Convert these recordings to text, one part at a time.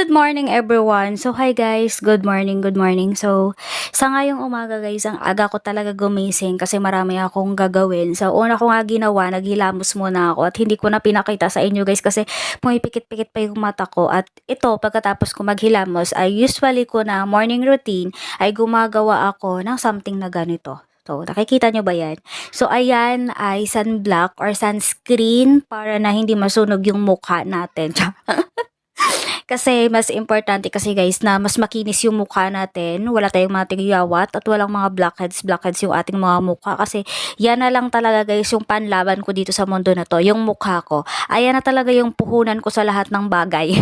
Good morning everyone. So hi guys, good morning, good morning. So sa ngayong umaga guys, ang aga ko talaga gumising kasi marami akong gagawin. So una ko nga ginawa, naghilamos muna ako at hindi ko na pinakita sa inyo guys kasi pumipikit-pikit pa yung mata ko. At ito, pagkatapos ko maghilamos ay usually ko na morning routine ay gumagawa ako ng something na ganito. So, nakikita nyo ba yan? So, ayan ay sunblock or sunscreen para na hindi masunog yung mukha natin. Kasi mas importante kasi guys na mas makinis yung mukha natin, wala tayong mga tigyawat at walang mga blackheads yung ating mga mukha kasi yan na lang talaga guys yung panlaban ko dito sa mundo na to, yung mukha ko. Ayan na talaga yung puhunan ko sa lahat ng bagay.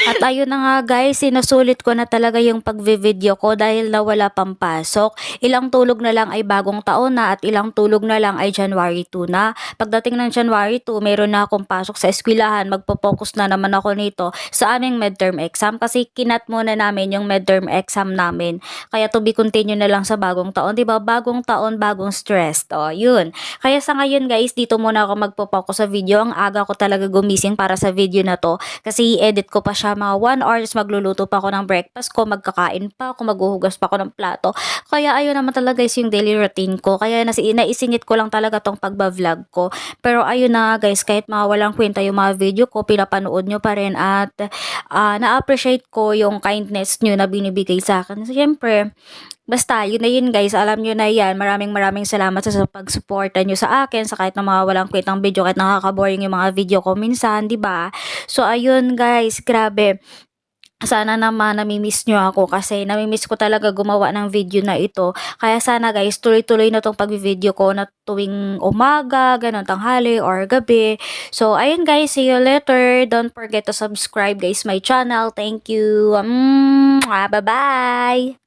At ayun na nga guys, sinusulit ko na talaga yung pagvi-video ko dahil nawala pang pasok. Ilang tulog na lang ay bagong taon na at ilang tulog na lang ay January 2 na. Pagdating ng January 2, meron na akong pasok sa eskwelahan, magpo-focus na naman ako nito sa aming midterm exam kasi kinat muna namin yung midterm exam namin. Kaya to be continue na lang sa bagong taon, 'di ba? Bagong taon, bagong stress. O, yun. Kaya sa ngayon guys, dito muna ako magpo-focus sa video. Ang aga ko talaga gumising para sa video na to kasi i-edit ko pa siya mga 1 hours, magluluto pa ako ng breakfast ko, magkakain pa ako, maghuhugas pa ako ng plato. Kaya ayun naman talaga guys yung daily routine ko. Kaya naisingit ko lang talaga tong pagba-vlog ko. Pero ayun na guys, kahit mga walang kwenta yung mga video ko, pinapanood nyo pa rin at na-appreciate ko yung kindness nyo na binibigay sa akin. Siyempre, basta yun na yun guys, alam nyo na yan. Maraming salamat sa pag-suporta nyo sa akin sa kahit na mga walang kwentang video, kahit nakaka-boring yung mga video ko minsan, di ba? So ayun guys, grabe. Sana naman namimiss nyo ako kasi namimiss ko talaga gumawa ng video na ito. Kaya sana guys, tuloy-tuloy na tong pag-video ko na tuwing umaga, ganun, tanghali or gabi. So, ayun guys, see you later. Don't forget to subscribe guys my channel. Thank you. Bye-bye!